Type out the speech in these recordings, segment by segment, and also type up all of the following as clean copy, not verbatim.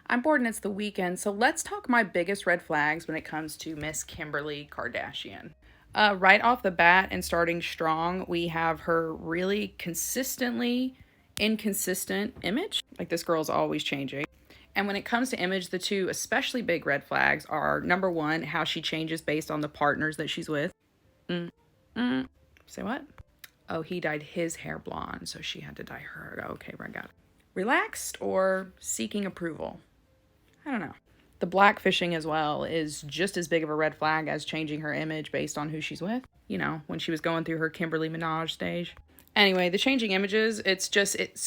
I'm bored and it's the weekend, so let's talk my biggest red flags when it comes to Miss Kimberly Kardashian. Right off the bat and starting strong, we have her really consistently inconsistent image. Like, this girl's always changing. And when it comes to image, the two especially big red flags are number one, how she changes based on the partners that she's with. Say what? Oh, he dyed his hair blonde, so she had to dye her. Okay, I got it. Relaxed or seeking approval? I don't know. The blackfishing as well is just as big of a red flag as changing her image based on who she's with. You know, when she was going through her Kimberly Minaj stage. Anyway, the changing images, it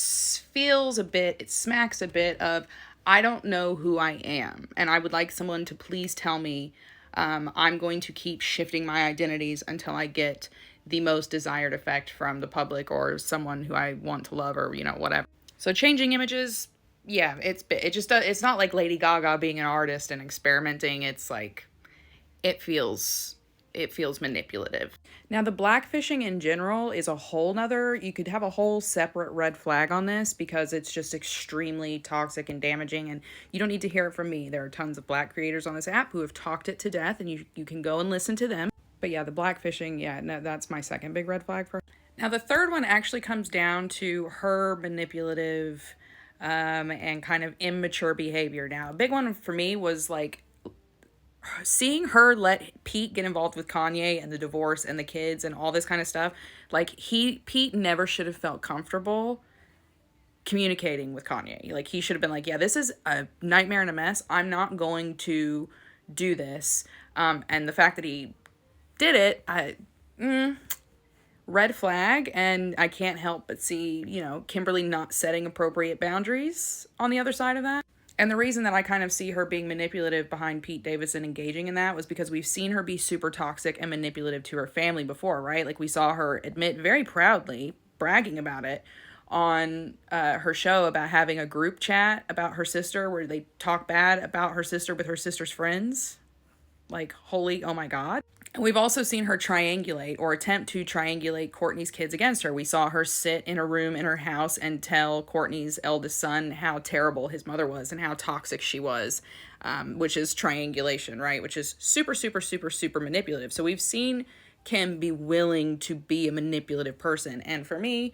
feels a bit, it smacks a bit of, I don't know who I am. And I would like someone to please tell me I'm going to keep shifting my identities until I get the most desired effect from the public or someone who I want to love or, whatever. So changing images, yeah, it's not like Lady Gaga being an artist and experimenting. It's like, it feels manipulative. Now, the blackfishing in general is a whole nother, you could have a whole separate red flag on this because it's just extremely toxic and damaging, and you don't need to hear it from me. There are tons of black creators on this app who have talked it to death, and you can go and listen to them. But yeah, the blackfishing, yeah, no, that's my second big red flag for her. Now, the third one actually comes down to her manipulative and kind of immature behavior. Now, a big one for me was like seeing her let Pete get involved with Kanye and the divorce and the kids and all this kind of stuff. Like, Pete never should have felt comfortable communicating with Kanye. Like, he should have been like, yeah, this is a nightmare and a mess. I'm not going to do this. And the fact that he did it, red flag. And I can't help but see, Kimberly not setting appropriate boundaries on the other side of that. And the reason that I kind of see her being manipulative behind Pete Davidson engaging in that was because we've seen her be super toxic and manipulative to her family before, right? Like, we saw her admit very proudly, bragging about it on her show about having a group chat about her sister where they talk bad about her sister with her sister's friends. Like, holy, oh my God. And we've also seen her triangulate or attempt to triangulate Kourtney's kids against her. We saw her sit in a room in her house and tell Kourtney's eldest son how terrible his mother was and how toxic she was, which is triangulation, right? Which is super, super, super, super manipulative. So we've seen Kim be willing to be a manipulative person. And for me,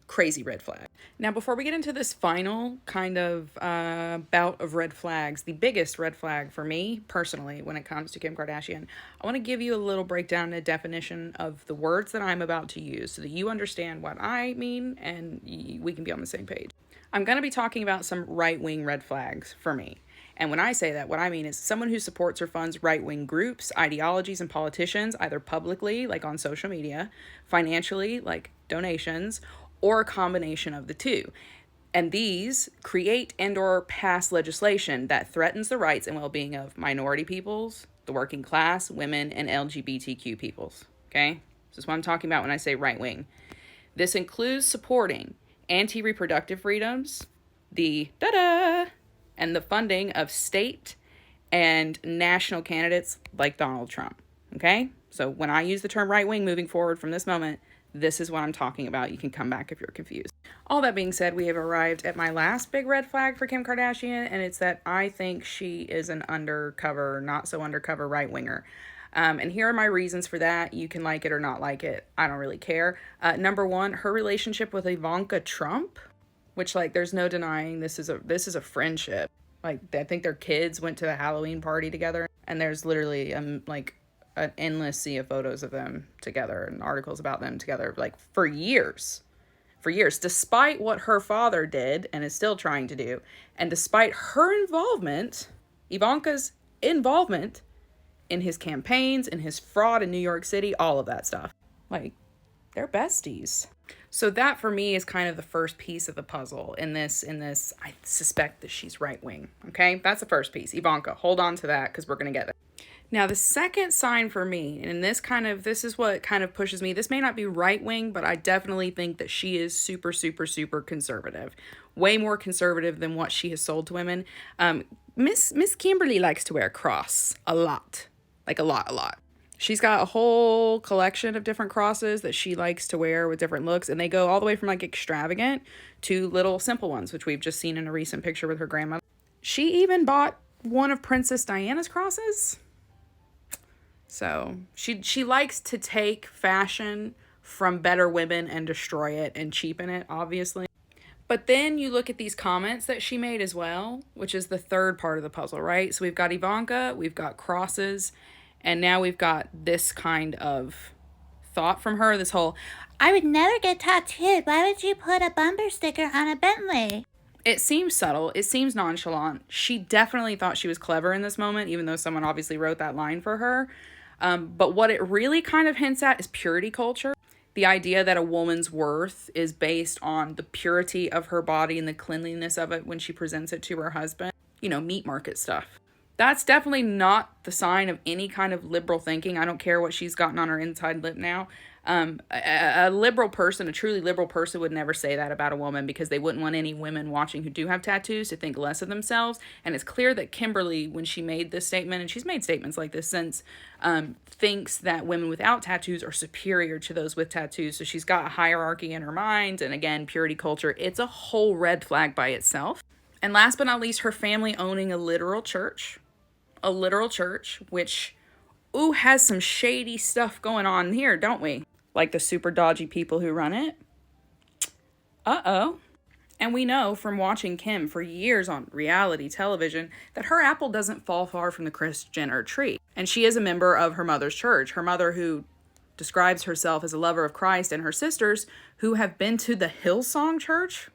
crazy red flag. Now, before we get into this final kind of bout of red flags, the biggest red flag for me personally when it comes to Kim Kardashian, I want to give you a little breakdown and a definition of the words that I'm about to use so that you understand what I mean and we can be on the same page. I'm going to be talking about some right-wing red flags for me. And when I say that, what I mean is someone who supports or funds right-wing groups, ideologies, and politicians, either publicly, like on social media, financially, like donations, or a combination of the two. And these create and or pass legislation that threatens the rights and well-being of minority peoples, the working class, women, and LGBTQ peoples. Okay? This is what I'm talking about when I say right-wing. This includes supporting anti-reproductive freedoms, and the funding of state and national candidates like Donald Trump. Okay? So when I use the term right-wing moving forward from this moment, this is what I'm talking about. You can come back if you're confused. All that being said, we have arrived at my last big red flag for Kim Kardashian, and it's that I think she is an undercover, not so undercover right-winger. And here are my reasons for that. You can like it or not like it. I don't really care. Number one, her relationship with Ivanka Trump, which, like, there's no denying this is a friendship. Like, I think their kids went to the Halloween party together, and there's literally an endless sea of photos of them together and articles about them together, like, for years, despite what her father did and is still trying to do. And despite her involvement, Ivanka's involvement in his campaigns, in his fraud in New York City, all of that stuff. Like, they're besties. So that for me is kind of the first piece of the puzzle in this, I suspect that she's right wing. Okay. That's the first piece. Ivanka, hold on to that because we're going to get there. Now, the second sign for me, and this is what kind of pushes me. This may not be right wing, but I definitely think that she is super, super, super conservative. Way more conservative than what she has sold to women. Miss Kimberly likes to wear a cross a lot. Like a lot. She's got a whole collection of different crosses that she likes to wear with different looks. And they go all the way from like extravagant to little simple ones, which we've just seen in a recent picture with her grandmother. She even bought one of Princess Diana's crosses. So she likes to take fashion from better women and destroy it and cheapen it, obviously. But then you look at these comments that she made as well, which is the third part of the puzzle, right? So we've got Ivanka, we've got crosses, and now we've got this kind of thought from her, this whole, I would never get tattooed. Why would you put a bumper sticker on a Bentley? It seems subtle. It seems nonchalant. She definitely thought she was clever in this moment, even though someone obviously wrote that line for her. But what it really kind of hints at is purity culture. The idea that a woman's worth is based on the purity of her body and the cleanliness of it when she presents it to her husband. You know, meat market stuff. That's definitely not the sign of any kind of liberal thinking. I don't care what she's gotten on her inside lip now. A liberal person, a truly liberal person, would never say that about a woman because they wouldn't want any women watching who do have tattoos to think less of themselves. And it's clear that Kimberly, when she made this statement, and she's made statements like this since, thinks that women without tattoos are superior to those with tattoos. So she's got a hierarchy in her mind. And again, purity culture, it's a whole red flag by itself. And last but not least, her family owning a literal church, which, ooh, has some shady stuff going on here, don't we? Like the super dodgy people who run it. Uh-oh. And we know from watching Kim for years on reality television that her apple doesn't fall far from the Kris Jenner tree. And she is a member of her mother's church. Her mother, who describes herself as a lover of Christ, and her sisters, who have been to the Hillsong Church.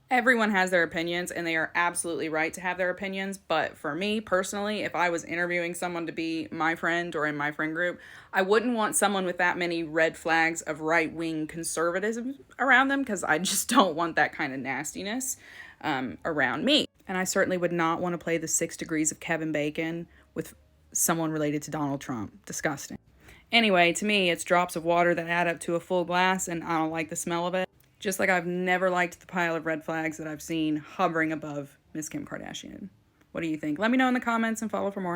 Everyone has their opinions, and they are absolutely right to have their opinions. But for me, personally, if I was interviewing someone to be my friend or in my friend group, I wouldn't want someone with that many red flags of right-wing conservatism around them, because I just don't want that kind of nastiness around me. And I certainly would not want to play the 6 degrees of Kevin Bacon with someone related to Donald Trump. Disgusting. Anyway, to me, it's drops of water that add up to a full glass, and I don't like the smell of it. Just like I've never liked the pile of red flags that I've seen hovering above Miss Kim Kardashian. What do you think? Let me know in the comments and follow for more.